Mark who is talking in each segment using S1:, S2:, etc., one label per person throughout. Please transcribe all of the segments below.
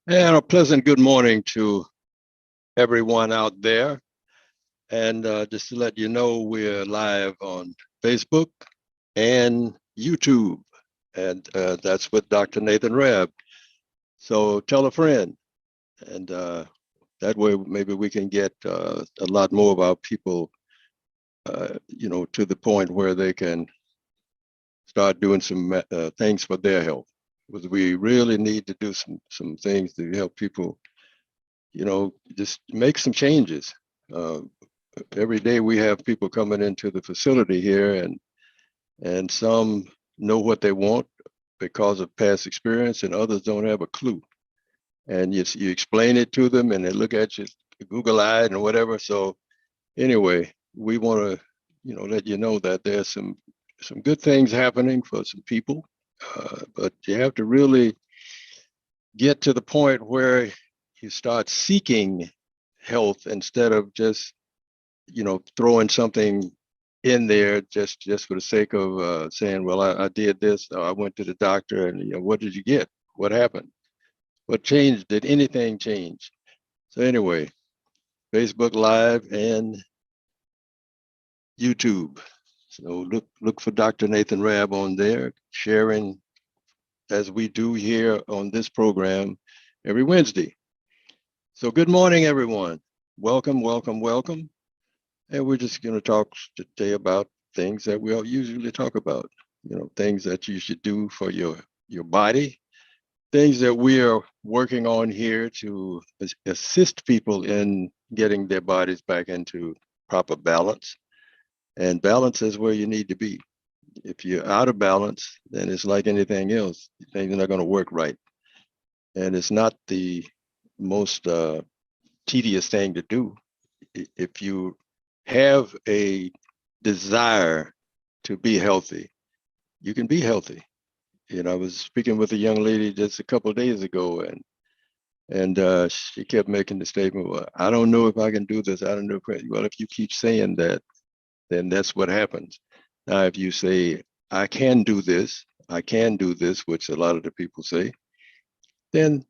S1: And a pleasant good morning to everyone out there. And just to let you know, we're live on Facebook and YouTube. And that's with Dr. Nathan Rabb. So tell a friend. And that way, maybe we can get a lot more of our people, to the point where they can start doing some things for their health. Because we really need to do some things to help people, just make some changes. Uh, every day we have people coming into the facility here, and some know what they want because of past experience, and others don't have a clue. And you explain it to them, and they look at you Google-eyed and whatever. So anyway, we want to let you know that there's some good things happening for some people, but you have to really get to the point where you start seeking health instead of just throwing something in there just for the sake of saying, well, I did this, or I went to the doctor, and what did you get? What happened? What changed? Did anything change? So anyway, Facebook Live and YouTube. So look for Dr. Nathan Rabb on there, sharing as we do here on this program every Wednesday. So good morning, everyone. Welcome, welcome, welcome. And we're just going to talk today about things that we all usually talk about, things that you should do for your body, things that we are working on here to assist people in getting their bodies back into proper balance. And balance is where you need to be. If you're out of balance, then it's like anything else. Things are not going to work right. And it's not the most tedious thing to do. If you have a desire to be healthy, you can be healthy. I was speaking with a young lady just a couple of days ago, and she kept making the statement, "Well, I don't know if I can do this. I don't know if well, if you keep saying that, then that's what happens. Now, if you say, I can do this, which a lot of the people say, then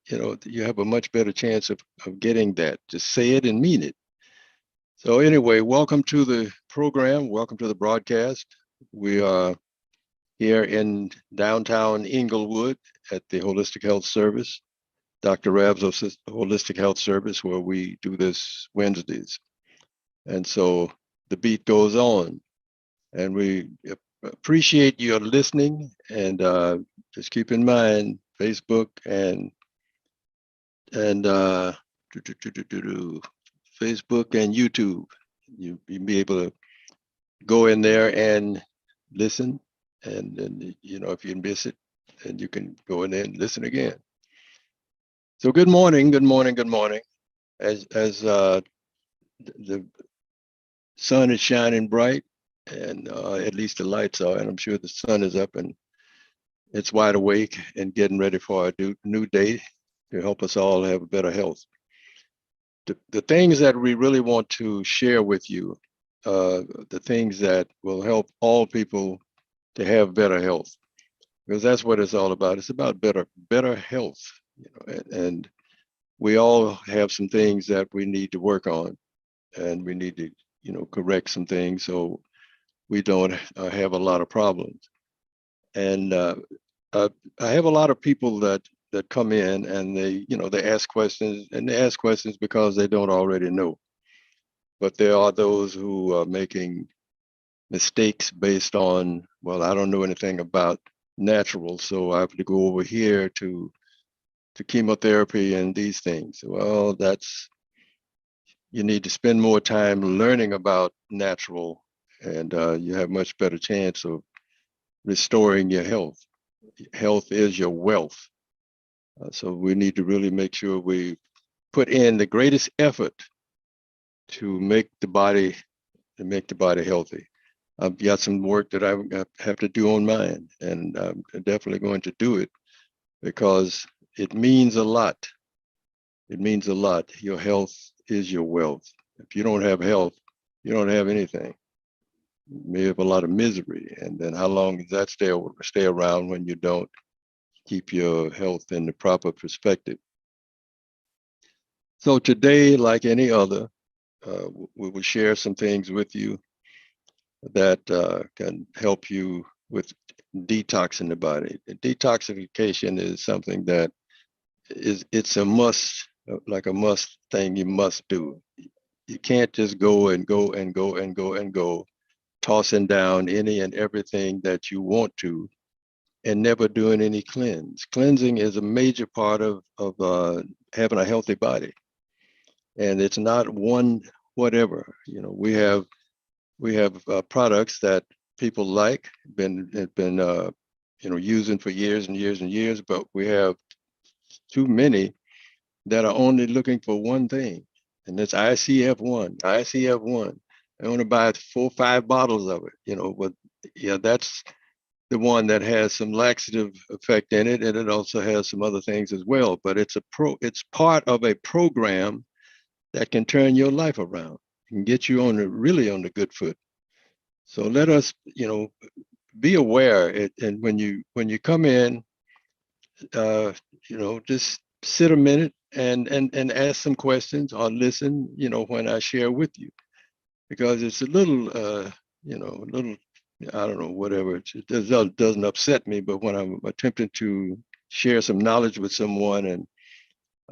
S1: you have a much better chance of getting that. Just say it and mean it. So anyway, welcome to the program. Welcome to the broadcast. We are here in downtown Inglewood at the Holistic Health Service, Dr. Rabb's Holistic Health Service, where we do this Wednesdays. And so the beat goes on, and we appreciate your listening. And just keep in mind Facebook and Facebook and YouTube. You be able to go in there and listen, and if you miss it, then you can go in there and listen again. So good morning, good morning, good morning. As the sun is shining bright, and at least the lights are, and I'm sure the sun is up and it's wide awake and getting ready for a new day to help us all have better health. The things that we really want to share with you, the things that will help all people to have better health, because that's what it's all about. It's about better health, and we all have some things that we need to work on, and we need to, correct some things so we don't have a lot of problems. And uh, I have a lot of people that come in, and they ask questions, and they ask questions because they don't already know. But there are those who are making mistakes based on, well, I don't know anything about natural, so I have to go over here to chemotherapy and these things. Well, you need to spend more time learning about natural, and you have much better chance of restoring your health. Health is your wealth. So we need to really make sure we put in the greatest effort to make the body healthy. I've got some work that I have to do on mine, and I'm definitely going to do it because it means a lot. It means a lot. Your health is your wealth. If you don't have health, you don't have anything. You may have a lot of misery, and then how long does that stay around when you don't keep your health in the proper perspective? So today, like any other, we will share some things with you that can help you with detoxing the body. Detoxification is something that it's a must, like a must thing you must do. You can't just go and go and go and go and go, tossing down any and everything that you want to and never doing any cleanse. Cleansing is a major part of having a healthy body. And it's not one whatever. We have products that people like, been using for years and years and years, but we have too many that are only looking for one thing, and it's ICF1, ICF1. I want to buy 4 or 5 bottles of it, but yeah, that's the one that has some laxative effect in it, and it also has some other things as well. But it's part of a program that can turn your life around and get you really on the good foot. So let us, be aware. And when you come in, uh, just sit a minute and ask some questions or listen, when I share with you, because it's a little, a little, I don't know, whatever. It doesn't upset me, but when I'm attempting to share some knowledge with someone and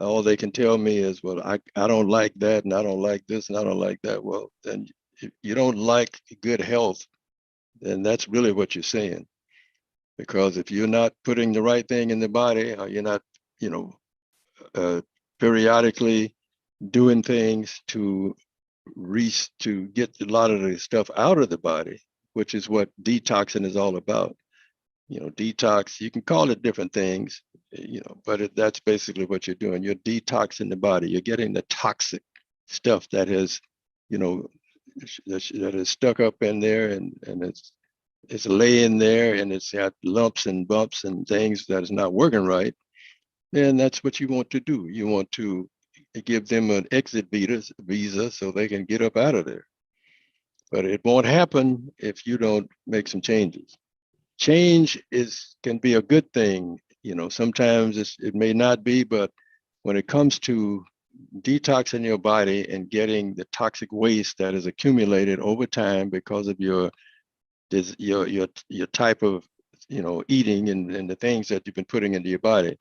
S1: all they can tell me is, well, I don't like that, and I don't like this, and I don't like that. Well, then if you don't like good health, then that's really what you're saying. Because if you're not putting the right thing in the body, or you're not, you know, uh, periodically doing things to get a lot of the stuff out of the body, which is what detoxing is all about. Detox, you can call it different things, but that's basically what you're doing. You're detoxing the body. You're getting the toxic stuff that has, you know, that is stuck up in there, and it's laying there, and it's got lumps and bumps and things that is not working right. And that's what you want to do. You want to give them an exit visa so they can get up out of there. But it won't happen if you don't make some changes. Change can be a good thing. Sometimes it may not be, but when it comes to detoxing your body and getting the toxic waste that is accumulated over time because of your type of eating and the things that you've been putting into your body,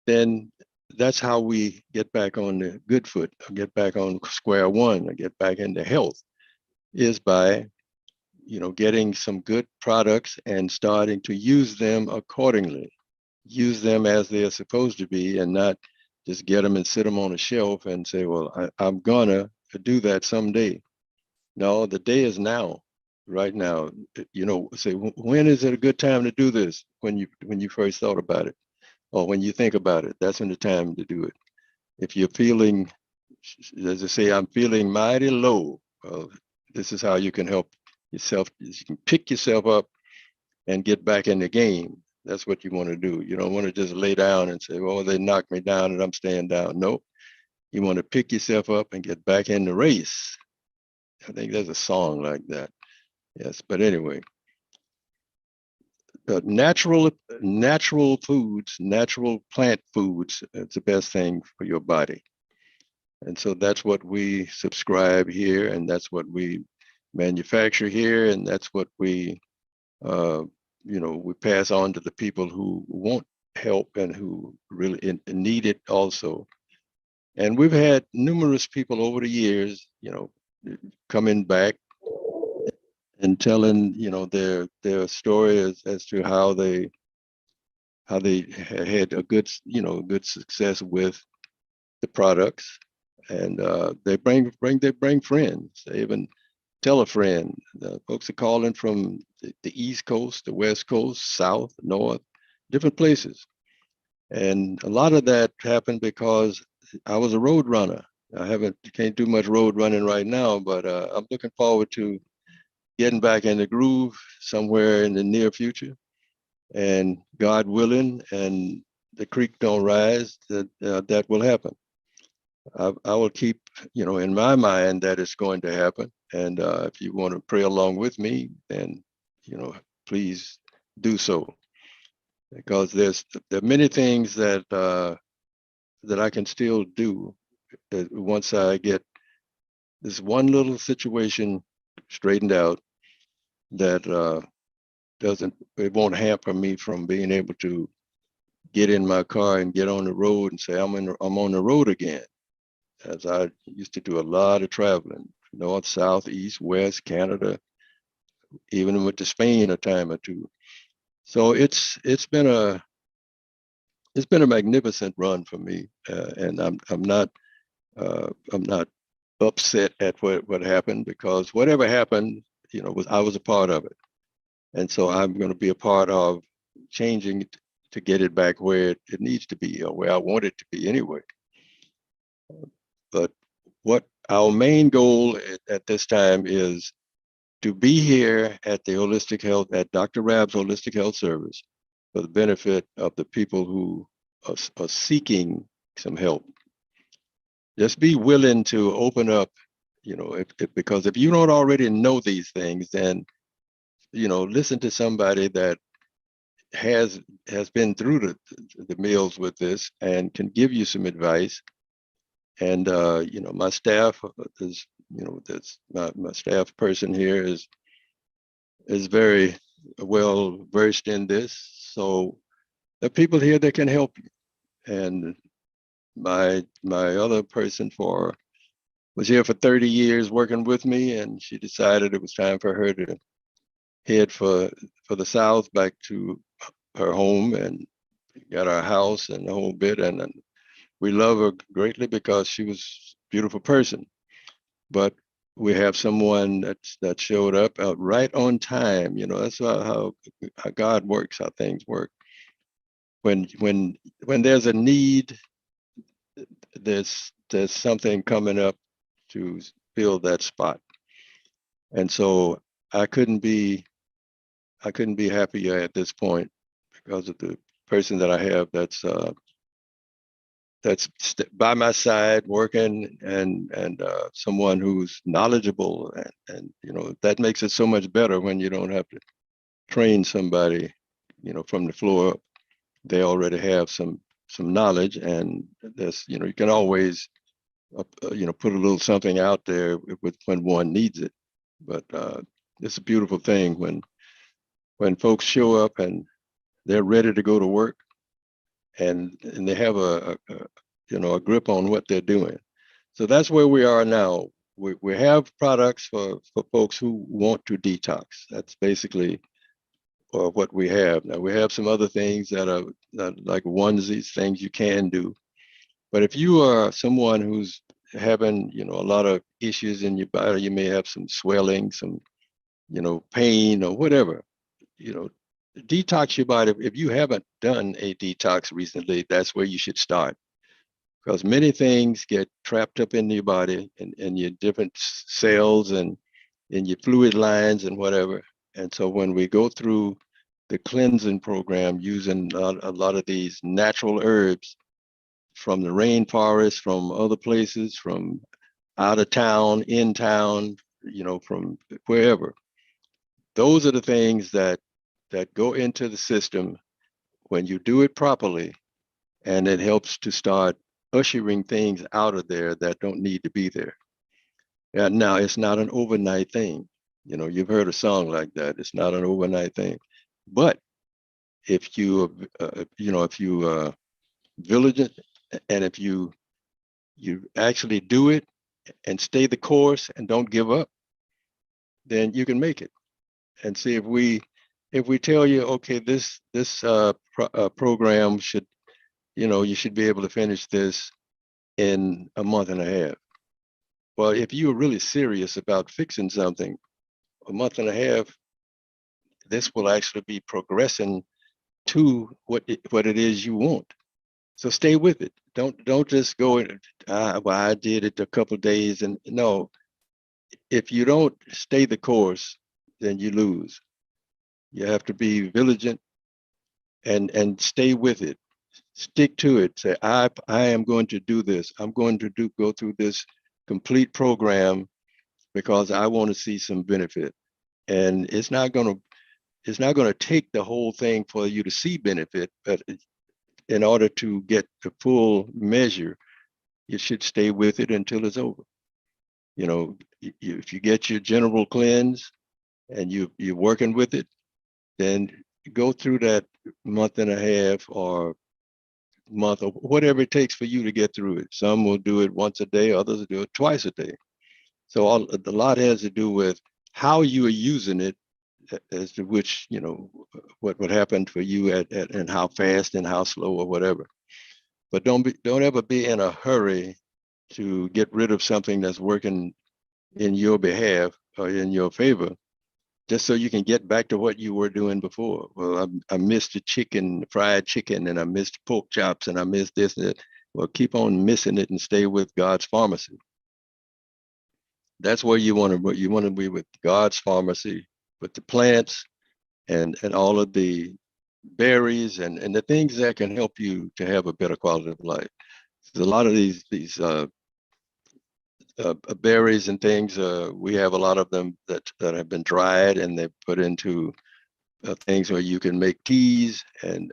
S1: then that's how we get back on the good foot, get back on square one, get back into health, is by getting some good products and starting to use them accordingly. Use them as they're supposed to be, and not just get them and sit them on a shelf and say, well, I'm gonna do that someday. No, the day is now, right now. Say, when is it a good time to do this? When you first thought about it, or when you think about it, that's when the time to do it. If you're feeling, as I say, I'm feeling mighty low, well, this is how you can help yourself. You can pick yourself up and get back in the game. That's what you want to do. You don't want to just lay down and say, well, they knocked me down and I'm staying down. Nope. You want to pick yourself up and get back in the race. I think there's a song like that. Yes. But anyway, natural foods, natural plant foods, it's the best thing for your body. And so that's what we subscribe here, and that's what we manufacture here, and that's what uh, we pass on to the people who want help and who really need it also. And we've had numerous people over the years, coming back and telling, their story as to how they had a good success with the products, and they bring friends. They even tell a friend. Folks are calling from the East Coast, the West Coast, South, North, different places. And a lot of that happened because I was a road runner. Can't do much road running right now, but I'm looking forward to getting back in the groove somewhere in the near future. And God willing, and the creek don't rise, that will happen. I will keep, in my mind that it's going to happen. And if you want to pray along with me, then, please do so, because there are many things that I can still do once I get this one little situation straightened out, that it won't hamper me from being able to get in my car and get on the road and say, I'm on the road again. As I used to do a lot of traveling, north, south, east, west, Canada, even went to Spain a time or two. So it's been a magnificent run for me, and I'm not upset at what happened, because whatever happened, I was a part of it, and so I'm going to be a part of changing it to get it back where it needs to be, or where I want it to be anyway. But what our main goal at this time is to be here at the Holistic Health, at Dr. Rabb's Holistic Health Service, for the benefit of the people who are seeking some help. Just be willing to open up, because if you don't already know these things, then, listen to somebody that has been through the meals with this and can give you some advice. And my staff is, that's my staff person here is very well versed in this. So there are people here that can help you. And my other person was here for 30 years working with me, and she decided it was time for her to head for the South, back to her home, and got our house and the whole bit. And we love her greatly because she was a beautiful person. But we have someone that showed up right on time. That's how God works, how things work. When there's a need, there's something coming up to fill that spot. And so I couldn't be happier at this point, because of the person that I have that's by my side working, and someone who's knowledgeable, and that makes it so much better when you don't have to train somebody, from the floor up. They already have some knowledge, and you can always put a little something out there when one needs it. But it's a beautiful thing when folks show up and they're ready to go to work, and they have a grip on what they're doing. So that's where we are now. We have products for folks who want to detox. That's basically what we have. Now we have some other things that are like onesies, things you can do. But if you are someone who's having, a lot of issues in your body, you may have some swelling, some, pain or whatever, you know, detox your body. If you haven't done a detox recently, that's where you should start, because many things get trapped up in your body, and your different cells, and in your fluid lines and whatever. And so when we go through the cleansing program using a lot of these natural herbs from the rainforest, from other places, from out of town, in town, from wherever, those are the things that go into the system when you do it properly, and it helps to start ushering things out of there that don't need to be there. And now it's not an overnight thing. You've heard a song like that. It's not an overnight thing. But if you vigilant, and if you actually do it and stay the course and don't give up, then you can make it. And see, if we tell you, okay, this program should, you should be able to finish this in a month and a half. Well, if you're really serious about fixing something, a month and a half, this will actually be progressing to what it is you want. So stay with it. Don't just go in. Well, I did it a couple of days, and no. If you don't stay the course, then you lose. You have to be vigilant and stay with it. Stick to it. Say, I am going to do this. I'm going to go through this complete program because I want to see some benefit. And it's not going to take the whole thing for you to see benefit, but in order to get the full measure, you should stay with it until it's over. You know, if you get your general cleanse and you're working with it, then go through that month and a half or month or whatever it takes for you to get through it. Some will do it once a day, others will do it twice a day. So a lot has to do with how you are using it, as to which, you know, what happened for you and how fast and how slow or whatever. But don't ever be in a hurry to get rid of something that's working in your behalf or in your favor, just so you can get back to what you were doing before. Well, I missed the chicken, fried chicken, and I missed pork chops, and I missed this and that. Well, keep on missing it and stay with God's pharmacy. That's where you want to. You want to be with God's pharmacy, with the plants and all of the berries and the things that can help you to have a better quality of life. There's a lot of these berries and things. We have a lot of them that have been dried and they put into things where you can make teas and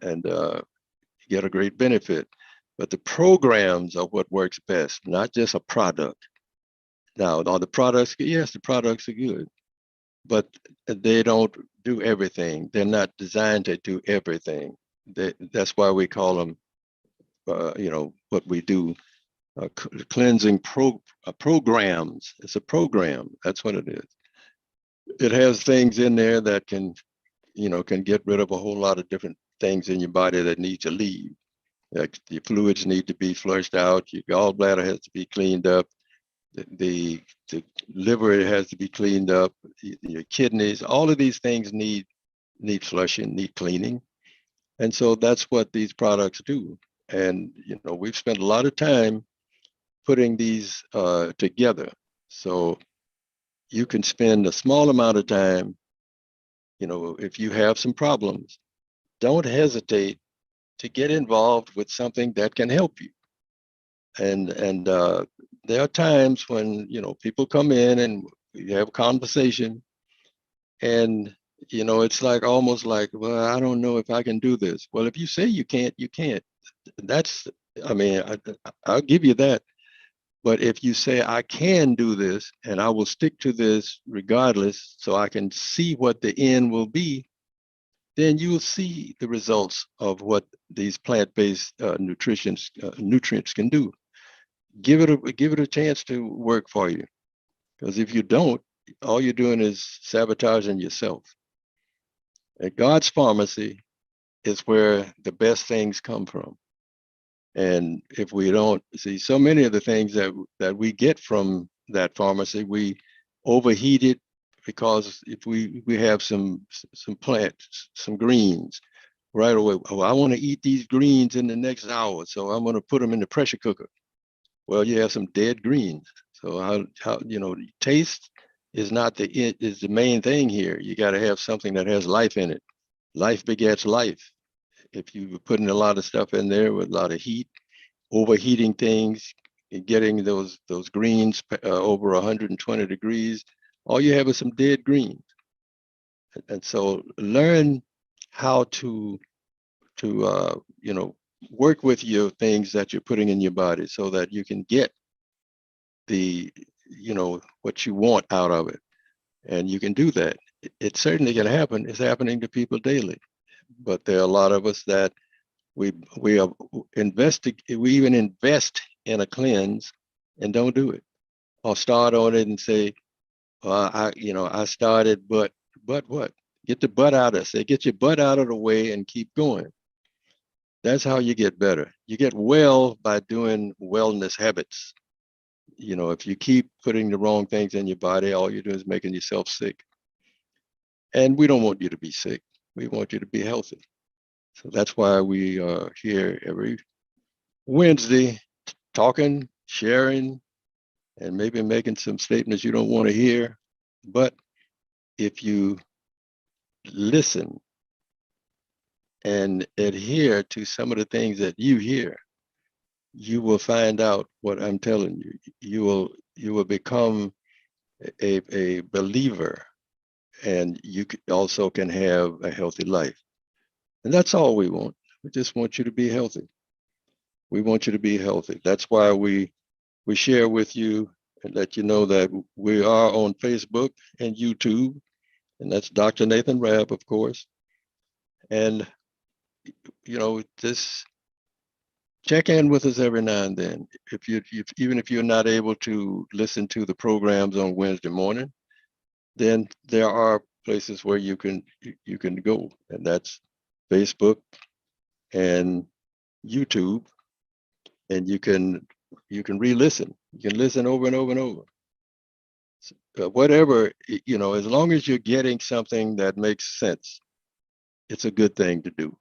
S1: get a great benefit. But the programs are what works best, not just a product. Now, all the products, yes, the products are good, but they don't do everything. They're not designed to do everything. That's why we call them, you know, what we do, cleansing programs. It's a program. That's what it is. It has things in there that can, you know, can get rid of a whole lot of different things in your body that need to leave. Like your fluids need to be flushed out. Your gallbladder has to be cleaned up. The liver has to be cleaned up. Your kidneys, all of these things need flushing, need cleaning. And so that's what these products do. And, you know, we've spent a lot of time putting these together. So you can spend a small amount of time, you know, if you have some problems, don't hesitate to get involved with something that can help you. And there are times when, you know, people come in and we have a conversation and, you know, it's like almost like, well, I don't know if I can do this. Well, if you say you can't, you can't. That's, I mean, I'll give you that. But if you say, I can do this and I will stick to this regardless, so I can see what the end will be, then you will see the results of what these plant-based nutrients can do. Give it a chance to work for you. Because if you don't, all you're doing is sabotaging yourself. And God's pharmacy is where the best things come from. And if we don't see, so many of the things that we get from that pharmacy, we overheat it, because if we have some plants, some greens, right away, oh, I want to eat these greens in the next hour, so I'm going to put them in the pressure cooker. Well, you have some dead greens. So how you know, taste is not is the main thing here. You got to have something that has life in it. Life begets life. If you put in a lot of stuff in there with a lot of heat, overheating things, getting those greens over 120 degrees, all you have is some dead greens. And so learn how to you know, work with your things that you're putting in your body so that you can get the, you know, what you want out of it. And you can do that. It certainly can happen. It's happening to people daily. But there are a lot of us that we are we even invest in a cleanse and don't do it, or start on it and say, well, I started, but what? Get the butt out of, say, get your butt out of the way and keep going. That's how you get better. You get well by doing wellness habits. You know, if you keep putting the wrong things in your body, all you're doing is making yourself sick. And we don't want you to be sick. We want you to be healthy. So that's why we are here every Wednesday talking, sharing, and maybe making some statements you don't want to hear. But if you listen and adhere to some of the things that you hear, you will find out what I'm telling you. You will become a believer, and you also can have a healthy life. And that's all we want. We just want you to be healthy. We want you to be healthy. That's why we we share with you and let you know that we are on Facebook and YouTube, and that's Dr. Nathan Rabb, of course. And just check in with us every now and then. Even if you're not able to listen to the programs on Wednesday morning, then there are places where you can go, and that's Facebook and YouTube, and you can re-listen. You can listen over and over and over. Whatever, as long as you're getting something that makes sense, it's a good thing to do.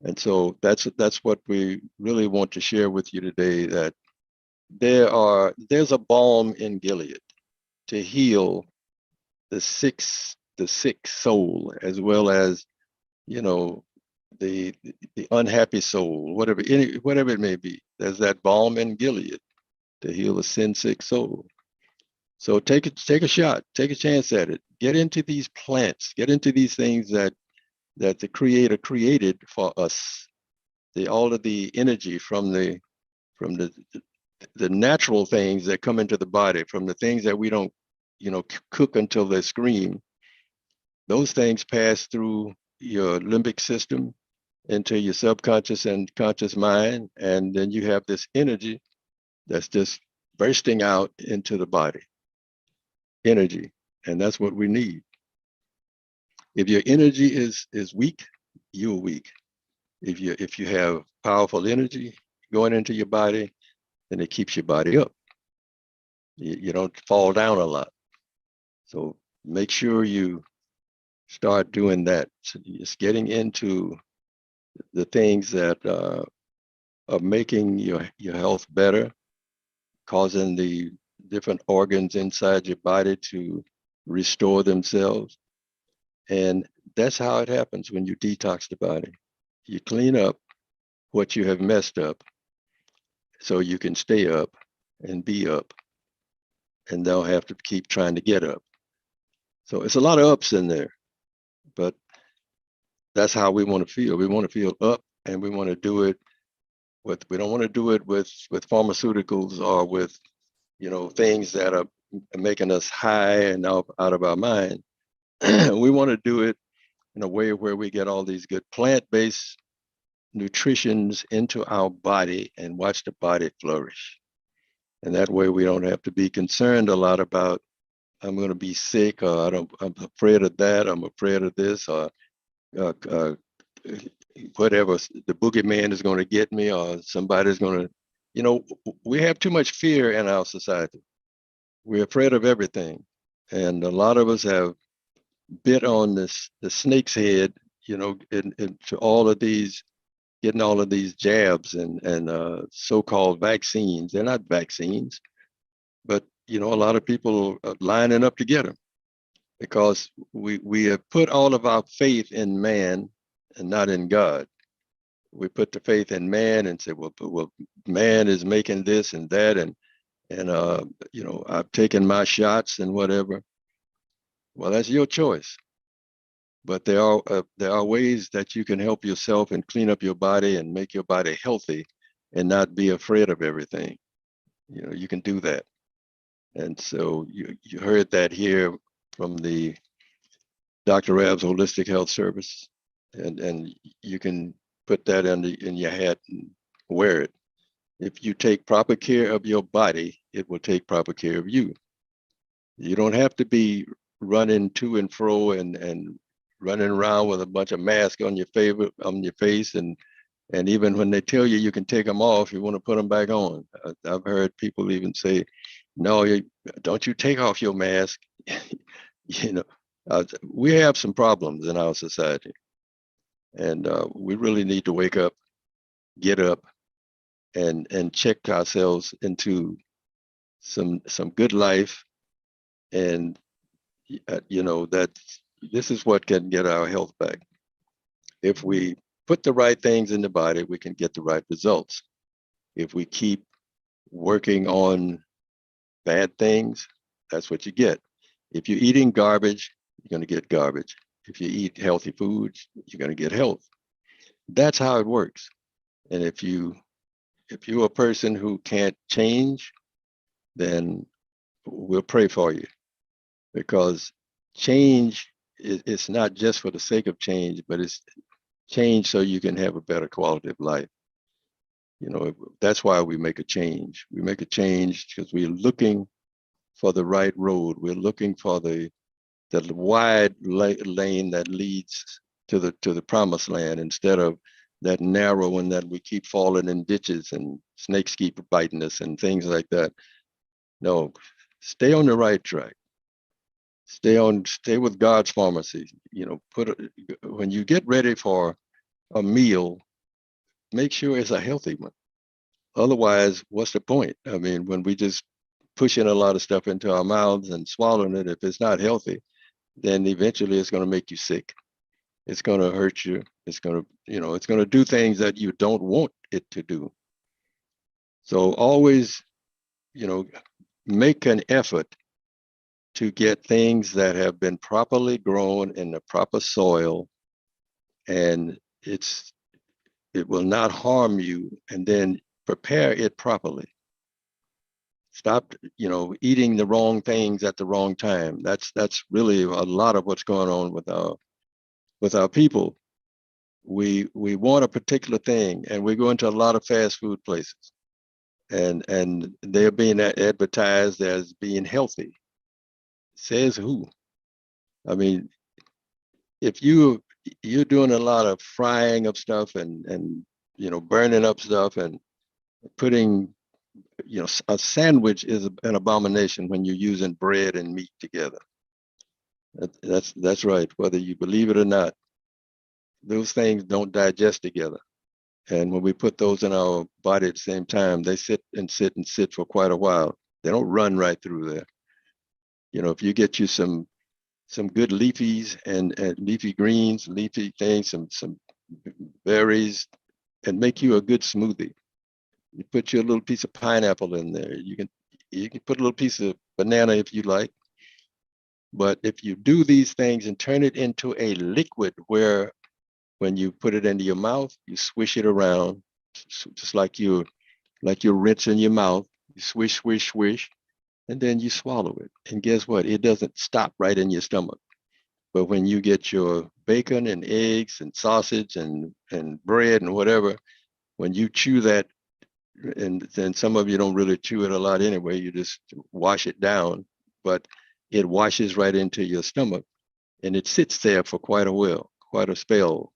S1: And so that's what we really want to share with you today, that there's a balm in Gilead to heal the sick soul, as well as the the unhappy soul, whatever it may be. There's that balm in Gilead to heal a sin sick soul. So take a shot, take a chance at it. Get into these plants, get into these things that the Creator created for us. All of the energy from the natural things that come into the body, from the things that we don't, cook until they scream. Those things pass through your limbic system into your subconscious and conscious mind, and then you have this energy that's just bursting out into the body. Energy, and that's what we need. If your energy is weak, you're weak. If you have powerful energy going into your body, then it keeps your body up. You don't fall down a lot. So make sure you start doing that. So it's getting into the things that are making your health better, causing the different organs inside your body to restore themselves. And that's how it happens when you detox the body. You clean up what you have messed up so you can stay up and be up and don't have to keep trying to get up. So it's a lot of ups in there, but that's how we want to feel. We want to feel up, and we want to do it we don't want to do it with pharmaceuticals or with, things that are making us high and out of our mind. We want to do it in a way where we get all these good plant-based nutritions into our body and watch the body flourish. And that way we don't have to be concerned a lot about, I'm going to be sick, or I'm afraid of that, I'm afraid of this, or whatever, the boogeyman is going to get me, or somebody's going to, we have too much fear in our society. We're afraid of everything. And a lot of us have bit on the snake's head, into all of these, getting all of these jabs and so-called vaccines. They're not vaccines, but a lot of people are lining up to get them because we have put all of our faith in man and not in God. We put the faith in man and say, well, man is making this and that, and I've taken my shots and whatever. Well, that's your choice. But there are ways that you can help yourself and clean up your body and make your body healthy and not be afraid of everything. You can do that. And so you heard that here from the Dr. Rabb's Holistic Health Service, and you can put that in your hat and wear it. If you take proper care of your body, it will take proper care of you. You don't have to be running to and fro and running around with a bunch of masks on your face, and even when they tell you can take them off, you want to put them back on. I've heard people even say, "No, don't you take off your mask." We have some problems in our society, and we really need to wake up, get up, and check ourselves into some good life, and that this is what can get our health back. If we put the right things in the body, we can get the right results. If we keep working on bad things, that's what you get. If you're eating garbage, you're going to get garbage. If you eat healthy foods, you're going to get health. That's how it works. And if you if you're a person who can't change, then we'll pray for you, because change it's not just for the sake of change, but it's change so you can have a better quality of life. That's why we make a change. We make a change because we're looking for the right road. We're looking for the wide lane that leads to the promised land, instead of that narrow one that we keep falling in ditches and snakes keep biting us and things like that. No, stay on the right track. Stay with God's pharmacy. When you get ready for a meal, make sure it's a healthy one. Otherwise, what's the point? I mean, when we just pushing a lot of stuff into our mouths and swallowing it, if it's not healthy, then eventually it's going to make you sick. It's going to hurt you. It's going to do things that you don't want it to do. So always, you know, make an effort to get things that have been properly grown in the proper soil, and it will not harm you, and then prepare it properly. Stop, eating the wrong things at the wrong time. That's really a lot of what's going on with our people. We want a particular thing, and we go into a lot of fast food places, and they're being advertised as being healthy. Says who? I mean, if you're doing a lot of frying of stuff and burning up stuff and putting, a sandwich is an abomination when you're using bread and meat together. That's right. Whether you believe it or not, those things don't digest together. And when we put those in our body at the same time, they sit and sit and sit for quite a while. They don't run right through there. If you get you some good leafies and leafy greens, leafy things, some berries, and make you a good smoothie. You put your little piece of pineapple in there. You can put a little piece of banana if you like. But if you do these things and turn it into a liquid, where when you put it into your mouth, you swish it around, just like you're rinsing your mouth. You swish, swish, swish, and then you swallow it. And guess what? It doesn't stop right in your stomach. But when you get your bacon and eggs and sausage and bread and whatever, when you chew that, and then some of you don't really chew it a lot anyway, you just wash it down, but it washes right into your stomach, and it sits there for quite a while, quite a spell.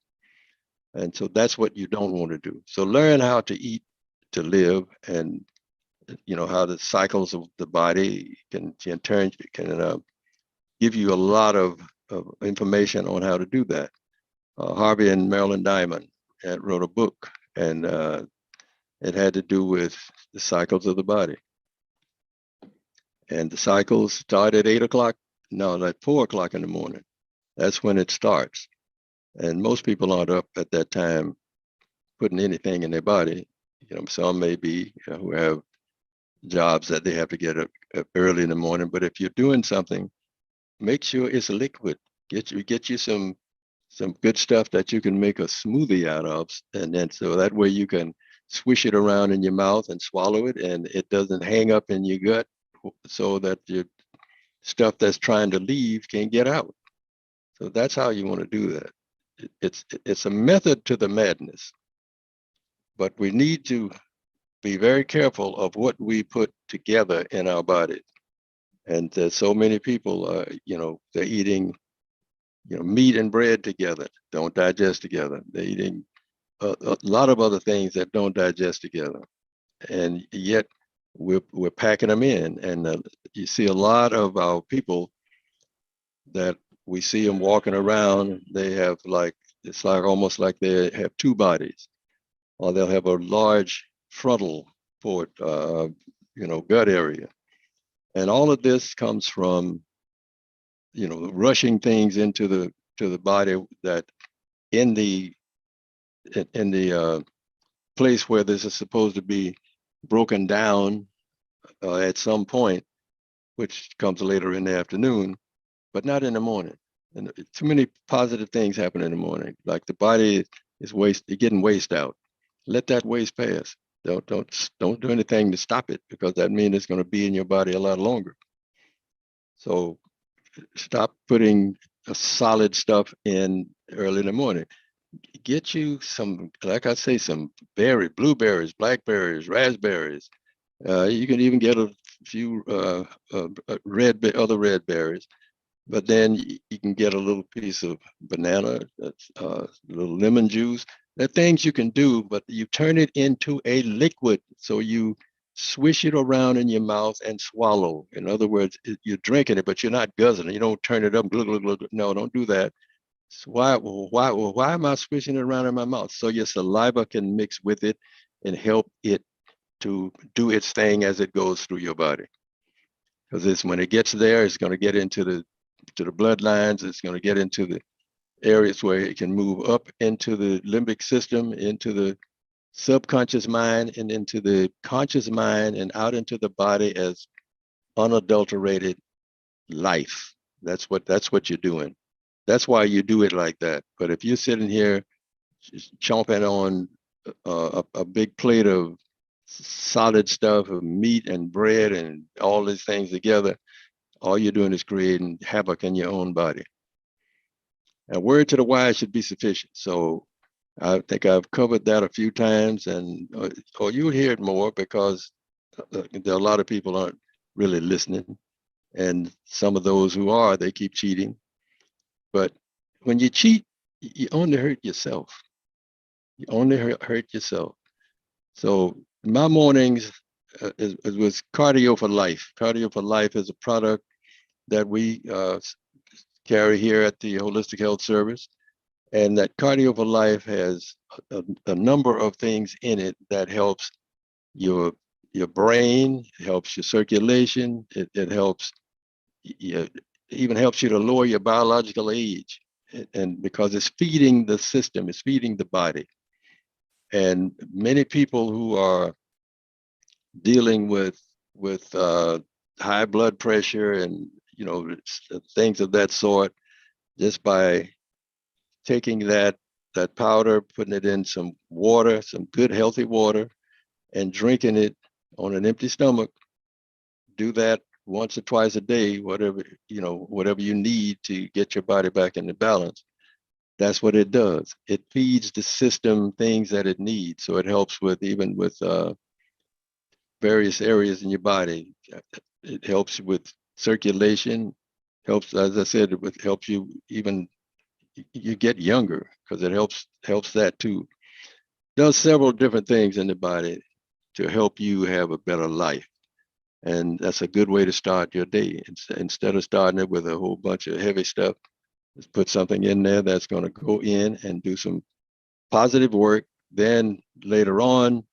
S1: And so that's what you don't want to do. So learn how to eat to live, and how the cycles of the body can give you a lot of information on how to do that. Harvey and Marilyn Diamond wrote a book, and it had to do with the cycles of the body. And the cycles start at 8 o'clock. No, at 4 o'clock in the morning. That's when it starts. And most people aren't up at that time putting anything in their body. Some may be who have jobs that they have to get up early in the morning. But if you're doing something, make sure it's liquid. Get you some good stuff that you can make a smoothie out of, and then so that way you can swish it around in your mouth and swallow it, and it doesn't hang up in your gut, so that your stuff that's trying to leave can't get out. So that's how you want to do that. It's a method to the madness, but we need to be very careful of what we put together in our bodies. And there's so many people, they're eating, meat and bread together, don't digest together. They're eating a lot of other things that don't digest together, and yet we're packing them in. And you see a lot of our people that we see them walking around. They have it's like almost like they have two bodies, or they'll have a large frontal port, gut area, and all of this comes from rushing things into the body, that in the place where this is supposed to be broken down at some point, which comes later in the afternoon, but not in the morning. And too many positive things happen in the morning, like the body is getting waste out. Let that waste pass. Don't do anything to stop it, because that means it's going to be in your body a lot longer. So stop putting solid stuff in early in the morning. Get you some, like I say, some blueberries, blackberries, raspberries. You can even get a few other red berries. But then you can get a little piece of banana, that's a little lemon juice. There are things you can do, but you turn it into a liquid. So you swish it around in your mouth and swallow. In other words, you're drinking it, but you're not guzzling it. You don't turn it up, glug, glug, glug. No, don't do that. So why am I swishing it around in my mouth? So your saliva can mix with it and help it to do its thing as it goes through your body. Because it's when it gets there, it's going to get into the bloodlines. It's going to get into the areas where it can move up into the limbic system, into the subconscious mind, and into the conscious mind, and out into the body as unadulterated life. That's what you're doing. That's why you do it like that. But if you're sitting here just chomping on a big plate of solid stuff of meat and bread and all these things together, all you're doing is creating havoc in your own body. A word to the wise should be sufficient. So I think I've covered that a few times, and or you'll hear it more, because there are a lot of people aren't really listening, and some of those who are, they keep cheating. But when you cheat, you only hurt yourself. You only hurt yourself. So my mornings was Cardio for Life. Cardio for Life is a product that we carry here at the Holistic Health Service. And that Cardio for Life has a number of things in it that helps your brain, helps your circulation, it helps you, even helps you to lower your biological age. And because it's feeding the system, it's feeding the body. And many people who are dealing with high blood pressure and things of that sort, just by taking that powder, putting it in some water, some good healthy water, and drinking it on an empty stomach. Do that once or twice a day, whatever you need to get your body back into balance. That's what it does. It feeds the system things that it needs. So it helps even with various areas in your body. It helps with circulation, helps, as I said, it helps you even, you get younger, because it helps that too. Does several different things in the body to help you have a better life. And that's a good way to start your day. Instead of starting it with a whole bunch of heavy stuff, just put something in there that's going to go in and do some positive work. Then later on,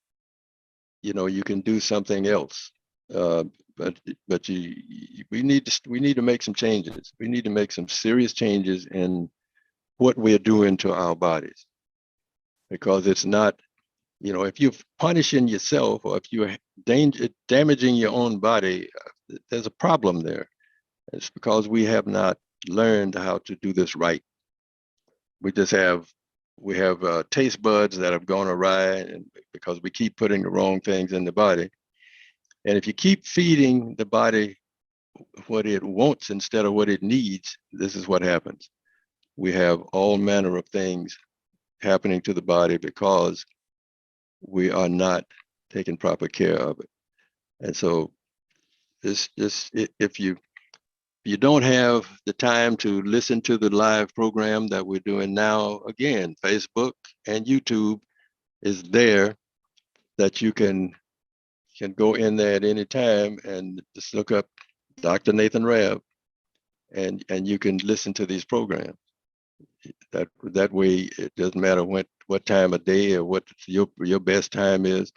S1: you can do something else. Uh, but we need to make some changes. We need to make some serious changes in what we're doing to our bodies, because it's not, if you're punishing yourself, or if you're damaging your own body, there's a problem there. It's because we have not learned how to do this right. We have taste buds that have gone awry, and because we keep putting the wrong things in the body. And if you keep feeding the body what it wants instead of what it needs, this is what happens. We have all manner of things happening to the body because we are not taking proper care of it. And so if you don't have the time to listen to the live program that we're doing now, again, Facebook and YouTube is there, that you can go in there at any time and just look up Dr. Nathan Rabb, and you can listen to these programs. That way, it doesn't matter what time of day or what your best time is.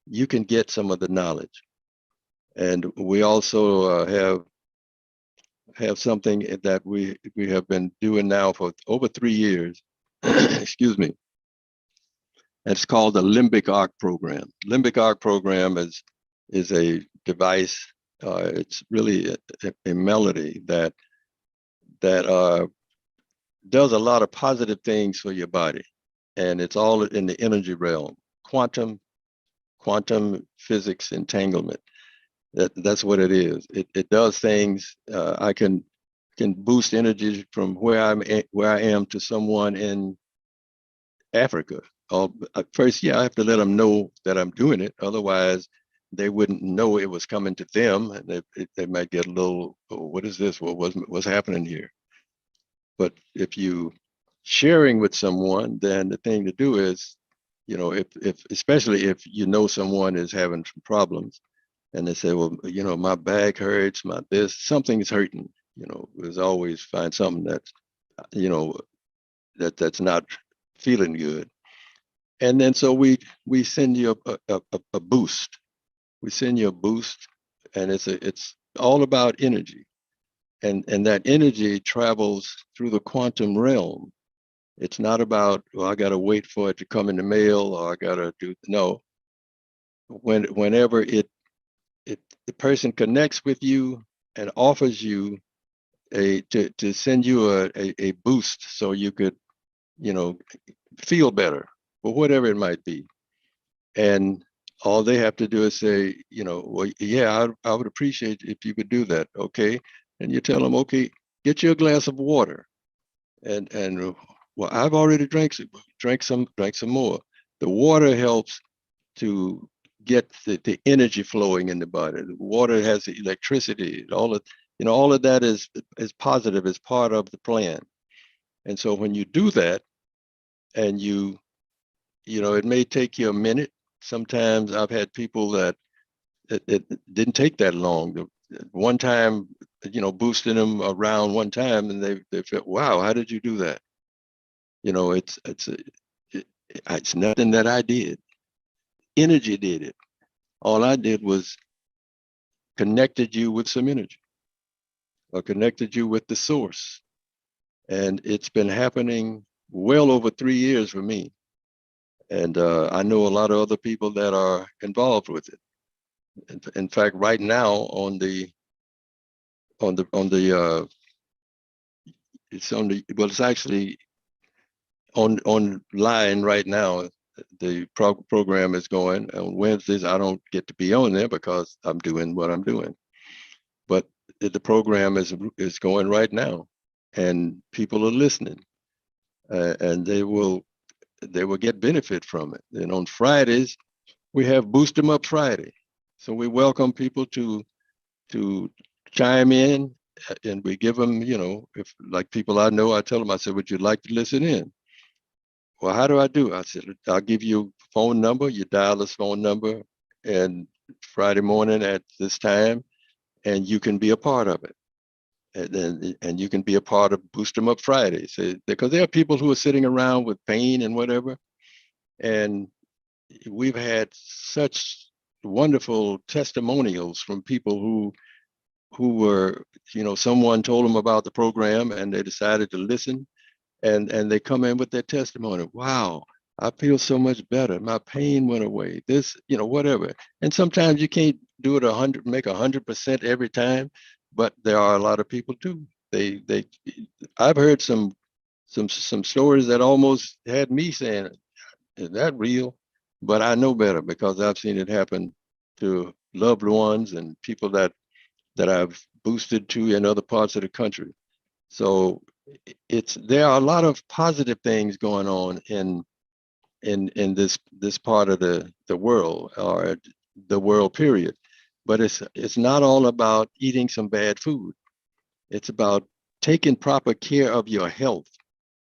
S1: You can get some of the knowledge. And we also have something that we have been doing now for over 3 years. Excuse me. It's called the Limbic Arc program. Limbic Arc program is a device. It's really a melody that does a lot of positive things for your body, and it's all in the energy realm, quantum quantum physics entanglement. That's what it is. It does things. I can boost energy from where I am to someone in Africa. First, yeah, I have to let them know that I'm doing it. Otherwise, they wouldn't know it was coming to them, and they might get a little, oh, what is this? What's happening here? But if you sharing with someone, then the thing to do is, if especially if you know someone is having some problems, and they say, well, my back hurts, my this, something's hurting. There's always find something that's, you know, that's not feeling good. And then so we send you a boost. We send you a boost, and it's all about energy, and that energy travels through the quantum realm. It's not about, well, I got to wait for it to come in the mail, or I got to do, no. Whenever it the person connects with you and offers you to send you a boost so you could, you know, feel better, or whatever it might be. And all they have to do is say, well, yeah, I would appreciate if you could do that. Okay. And you tell them, okay, get you a glass of water. And well, I've already drank some more. The water helps to get the energy flowing in the body. The water has the electricity. All of that is positive, is part of the plan. And so when you do that, and it may take you a minute. Sometimes I've had people that it didn't take that long. One time, boosting them around one time, and they felt, wow, how did you do that? It's nothing that I did. Energy did it. All I did was connected you with some energy, or connected you with the source. And it's been happening well over 3 years for me. And I know a lot of other people that are involved with it. In fact, right now it's actually online right now. The program is going on Wednesdays. I don't get to be on there because I'm doing what I'm doing, but the program is going right now, and people are listening, and they will get benefit from it. And on Fridays, we have Boost 'em Up Friday, so we welcome people to chime in, and we give them, if like people I know, I tell them, I said, would you like to listen in? Well, how do I do? I said, I'll give you a phone number. You dial this phone number, and Friday morning at this time, and you can be a part of it. And you can be a part of Boost 'em Up Friday. So, because there are people who are sitting around with pain and whatever, and we've had such wonderful testimonials from people who were, someone told them about the program, and they decided to listen, and they come in with their testimony. Wow, I feel so much better. My pain went away. This, whatever. And sometimes you can't do it 100, make 100% every time, but there are a lot of people too. I've heard some stories that almost had me saying, "Is that real?" But I know better because I've seen it happen to loved ones and people that I've boosted to in other parts of the country. So there are a lot of positive things going on in this part of the world, or the world period. But it's not all about eating some bad food. It's about taking proper care of your health,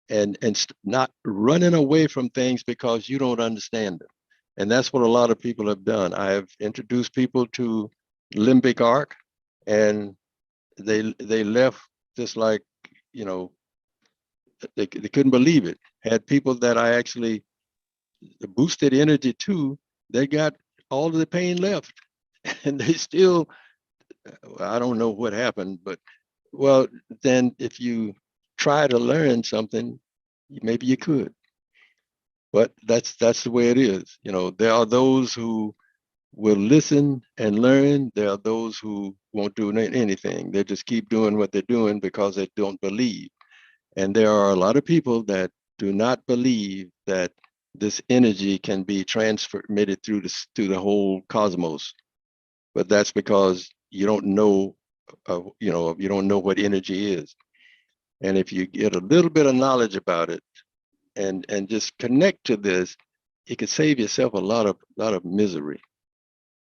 S1: and not running away from things because you don't understand them. And that's what a lot of people have done. I have introduced people to limbic arc, and they left just like, you know they couldn't believe it. Had people that I actually boosted energy to, they got all of the pain left. And they still, I don't know what happened, but well, then if you try to learn something, maybe you could. But that's the way it is. There are those who will listen and learn. There are those who won't do anything. They just keep doing what they're doing because they don't believe. And there are a lot of people that do not believe that this energy can be transmitted through the whole cosmos. But that's because you don't know, you don't know what energy is. And if you get a little bit of knowledge about it and just connect to this, it could save yourself a lot of misery.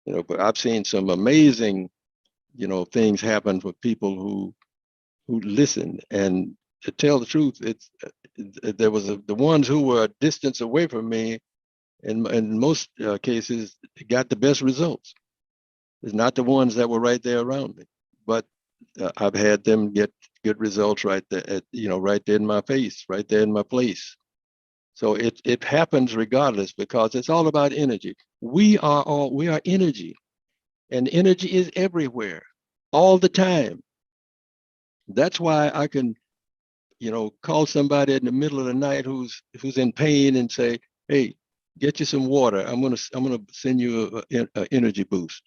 S1: But I've seen some amazing, things happen for people who listen. And to tell the truth, there was the ones who were a distance away from me, in most cases, got the best results. It's not the ones that were right there around me, but I've had them get good results right there, right there in my face, right there in my place. So it happens regardless, because it's all about energy. We are energy, and energy is everywhere, all the time. That's why I can, call somebody in the middle of the night who's in pain and say, "Hey, get you some water. I'm gonna send you a energy boost."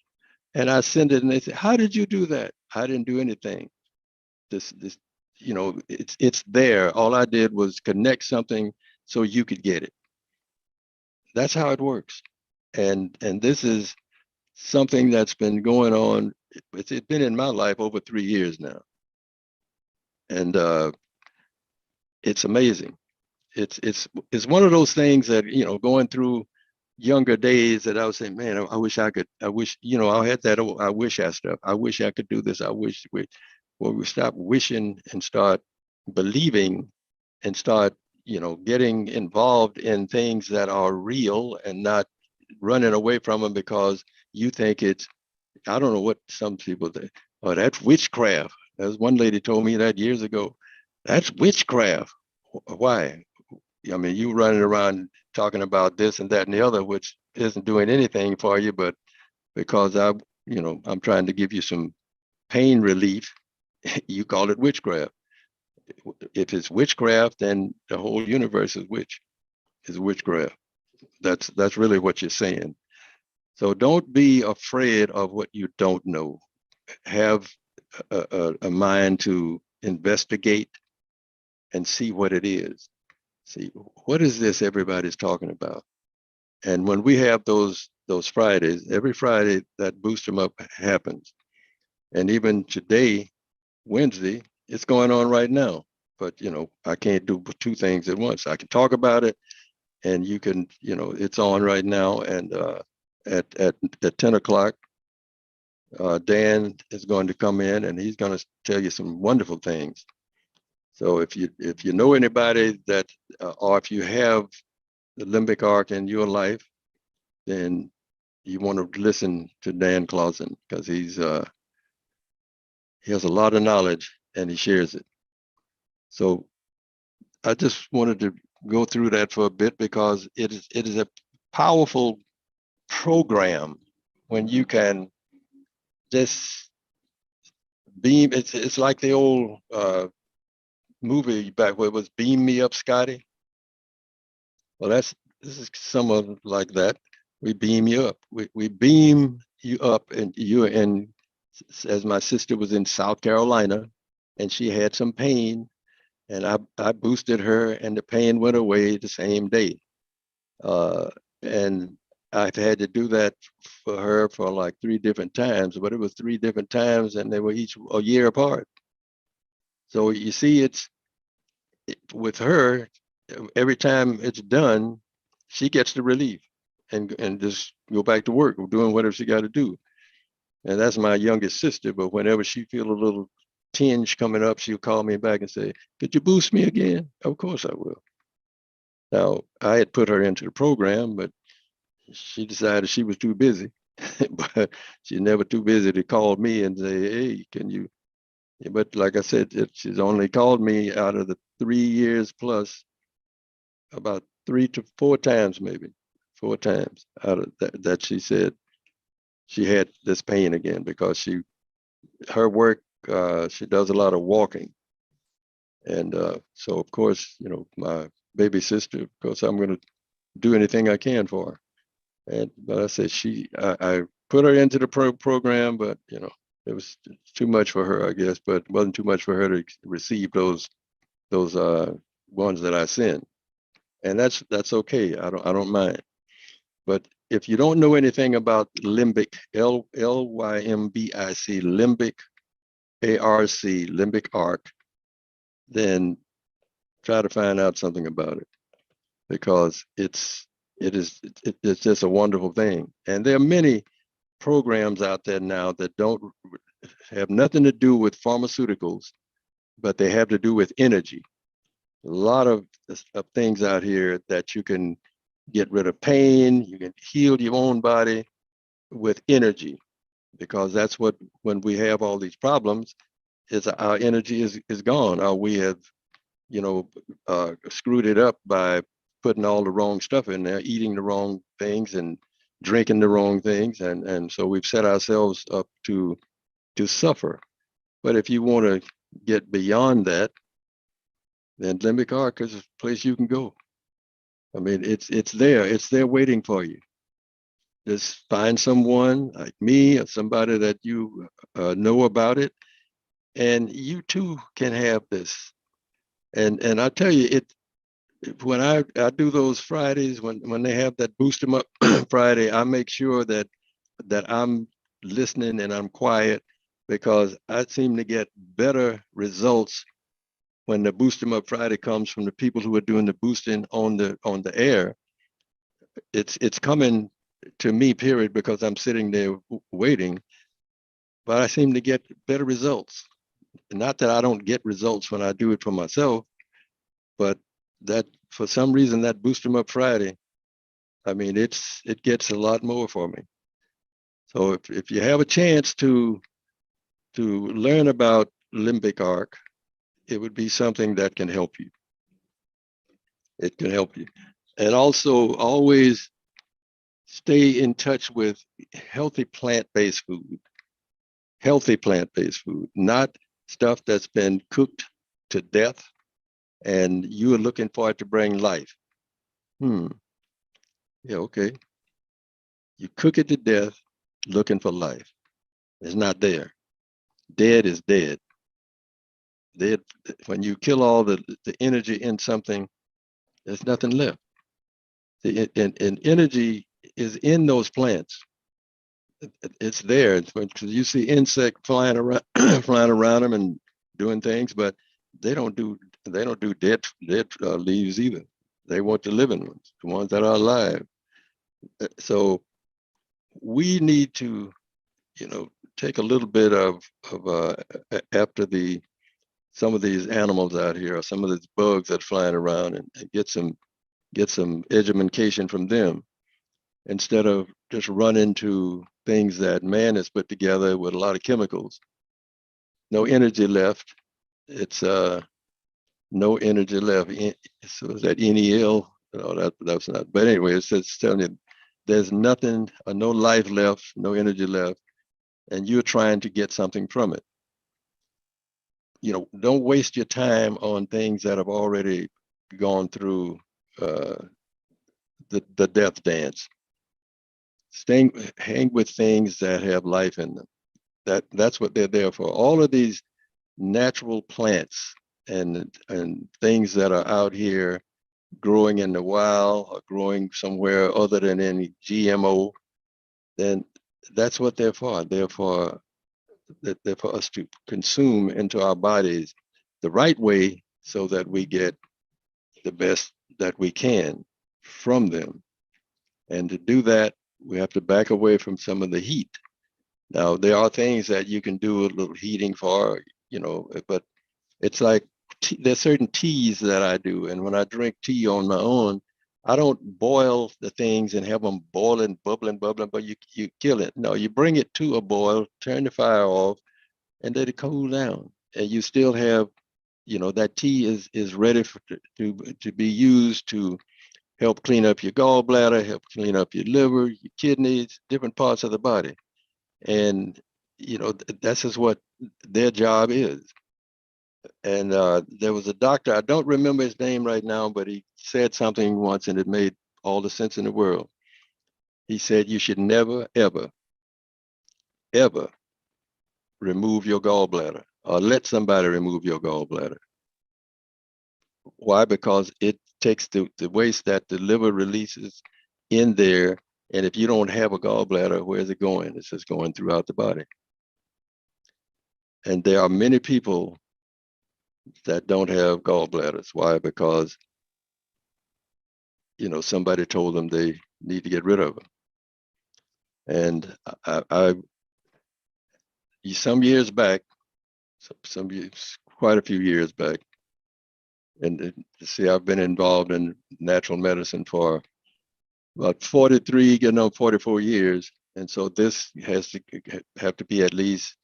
S1: And I send it, and they say, "How did you do that?" I didn't do anything. This, it's there. All I did was connect something so you could get it. That's how it works. And this is something that's been going on. It's been in my life over 3 years now, and it's amazing. It's one of those things that, going through younger days, that I was saying, man, I wish I could. I wish, I had that old I wish I stuff. I wish I could do this. I wish we stop wishing and start believing, and start, getting involved in things that are real, and not running away from them because you think it's, I don't know what some people think. Oh, that's witchcraft. As one lady told me that years ago. That's witchcraft. Why? I mean, you running around talking about this and that and the other, which isn't doing anything for you, but because I'm trying to give you some pain relief, you call it witchcraft. If it's witchcraft, then the whole universe is witchcraft. That's really what you're saying. So don't be afraid of what you don't know. Have a mind to investigate and see what it is. See, what is this everybody's talking about? And when we have those Fridays, every Friday that boost 'em up happens. And even today, Wednesday, it's going on right now. But I can't do two things at once. I can talk about it, and you can, it's on right now. And at 10 o'clock, Dan is going to come in, and he's going to tell you some wonderful things. So if you know anybody that, or if you have the limbic arc in your life, then you want to listen to Dan Clausen, because he has a lot of knowledge and he shares it. So I just wanted to go through that for a bit, because it is a powerful program when you can just beam. It's like the old movie back where it was "Beam Me Up, Scotty." Well, this is somewhat like that. We beam you up. We beam you up, and you're in. As my sister was in South Carolina, and she had some pain, and I boosted her, and the pain went away the same day. Uh, and I've had to do that for her for like 3 different times, but it was 3 different times, and they were each a year apart. So you see, with her, every time it's done, she gets the relief, and just go back to work, doing whatever she got to do. And that's my youngest sister. But whenever she feel a little tinge coming up, she'll call me back and say, "Could you boost me again?" Of course I will. Now, I had put her into the program, but she decided she was too busy. But she's never too busy to call me and say, "Hey, can you?" But like I said, she's only called me out of the 3 years plus about 3 to 4 times, maybe 4 times out of that she said she had this pain again, because her work, she does a lot of walking. And so, of course, my baby sister, of course, I'm going to do anything I can for her. And but I said I put her into the program, but it was too much for her, I guess. But it wasn't too much for her to receive those ones that I sent. and that's okay. I don't mind. But if you don't know anything about limbic, Lymbic, limbic, ARC, limbic arc, then try to find out something about it, because it's just a wonderful thing. And there are many programs out there now that don't have nothing to do with pharmaceuticals, but they have to do with energy. A lot of things out here that you can get rid of pain, you can heal your own body with energy, because that's what, when we have all these problems, is our energy is gone, or we have, you know, screwed it up by putting all the wrong stuff in there, eating the wrong things and drinking the wrong things, and so we've set ourselves up to suffer. But if you want to get beyond that, then limbic arc is a place you can go. I mean, it's there waiting for you. Just find someone like me or somebody that you know about it, and you too can have this. And I tell you, it when I do those Fridays, when they have that boost 'em up Friday, I make sure that I'm listening and I'm quiet, because I seem to get better results when the boost 'em up Friday comes from the people who are doing the boosting on the air. It's coming to me, period, because I'm sitting there waiting, but I seem to get better results. Not that I don't get results when I do it for myself, but that for some reason that boost 'em up Friday, I mean, it gets a lot more for me. So if you have a chance to learn about limbic arc, it would be something that can help you. It can help you. And also always stay in touch with healthy plant-based food. Healthy plant-based food, not stuff that's been cooked to death and you are looking for it to bring life. Hmm. Yeah, okay. You cook it to death looking for life. It's not there. Dead is dead. Dead. When you kill all the energy in something, there's nothing left. And energy is in those plants. It's there. Because you see insect flying around, flying around them and doing things, but they don't do dead leaves either. They want the living ones, the ones that are alive. So we need to, take a little bit of after the some of these animals out here, or some of these bugs that are flying around, and get some education from them, instead of just run into things that man has put together with a lot of chemicals. No energy left. It's no energy left. So is that NEL? No, that's not. But anyway, it's just telling you there's nothing, no life left, no energy left, and you're trying to get something from it. Don't waste your time on things that have already gone through uh, the death dance. Hang with things that have life in them. That's what they're there for. All of these natural plants and things that are out here growing in the wild, or growing somewhere other than any GMO, then that's what they're for. They're for us to consume into our bodies the right way, so that we get the best that we can from them. And to do that, we have to back away from some of the heat. Now, there are things that you can do a little heating for, but it's like there's certain teas that I do. And when I drink tea on my own, I don't boil the things and have them boiling, bubbling, but you kill it. No, you bring it to a boil, turn the fire off, and let it cool down. And you still have, that tea is ready to be used to help clean up your gallbladder, help clean up your liver, your kidneys, different parts of the body. And, that's just what their job is. And there was a doctor, I don't remember his name right now, but he said something once and it made all the sense in the world. He said, you should never, ever, ever remove your gallbladder, or let somebody remove your gallbladder. Why? Because takes the waste that the liver releases in there. And if you don't have a gallbladder, where's it going? It's just going throughout the body. And there are many people that don't have gallbladders. Why? Because, somebody told them they need to get rid of them. And some years back, some years, quite a few years back, and see, I've been involved in natural medicine for about 43, getting on 44 years. And so this has to have to be at least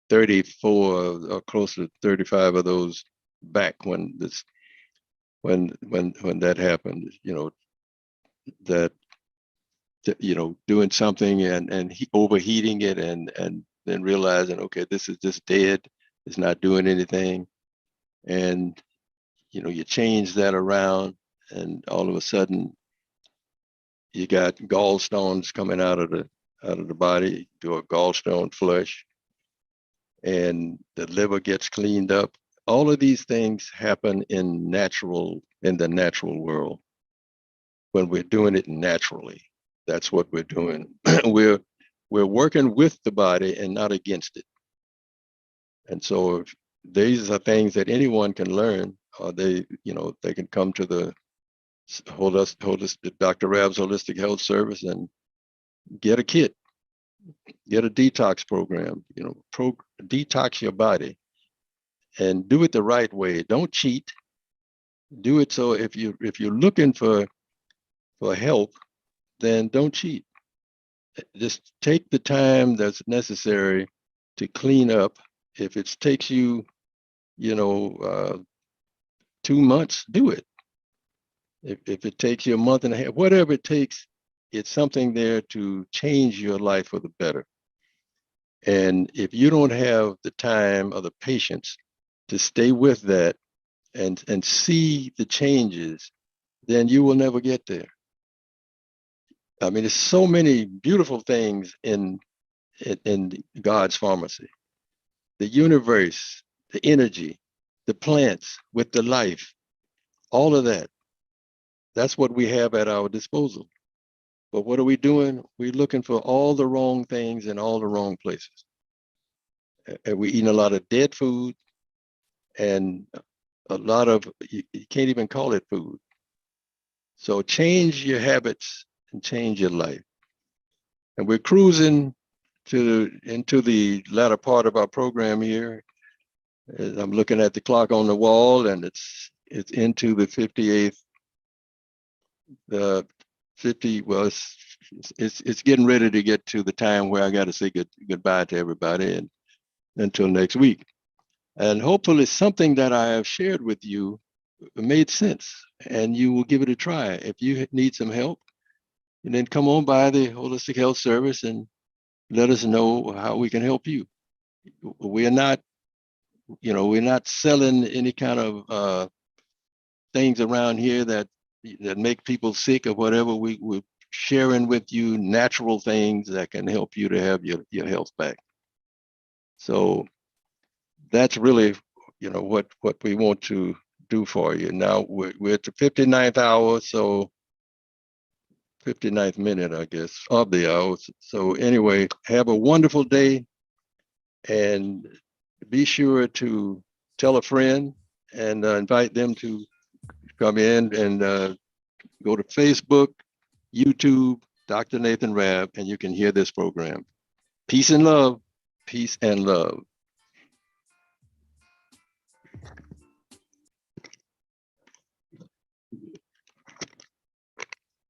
S1: 34 or close to 35 of those back when that happened, that, doing something and overheating it and then realizing, okay, this is just dead. It's not doing anything. And, you change that around and all of a sudden you got gallstones coming out of the body, do a gallstone flush, and the liver gets cleaned up. All of these things happen in the natural world when we're doing it naturally. That's what we're doing. we're working with the body and not against it. And so these are things that anyone can learn, or they can come to the Dr. Rabb's Holistic Health Service and get a kit, get a detox program, detox your body and do it the right way. Don't cheat. Do it so if you're looking for help, then don't cheat. Just take the time that's necessary to clean up. If it takes you, 2 months, do it. If it takes you a month and a half, whatever it takes, it's something there to change your life for the better. And if you don't have the time or the patience to stay with that and see the changes, then you will never get there. I mean, there's so many beautiful things in God's pharmacy. The universe, the energy, the plants with the life, all of that. That's what we have at our disposal. But what are we doing? We're looking for all the wrong things in all the wrong places. And we're eating a lot of dead food and a lot of, you can't even call it food. So change your habits and change your life. And we're cruising into the latter part of our program here. I'm looking at the clock on the wall, and it's into the 58th, the 50. Well, it's getting ready to get to the time where I got to say goodbye to everybody, and until next week. And hopefully, something that I have shared with you made sense, and you will give it a try. If you need some help, and then come on by the Holistic Health Service and let us know how we can help you. We're not selling any kind of things around here that make people sick or whatever. We're sharing with you natural things that can help you to have your health back. So that's really, what we want to do for you. Now we're at the 59th hour, so 59th minute, I guess, of the hour. So anyway, have a wonderful day, and be sure to tell a friend and invite them to come in and go to Facebook, YouTube, Dr. Nathan Rabb, and you can hear this program. Peace and love. Peace and love.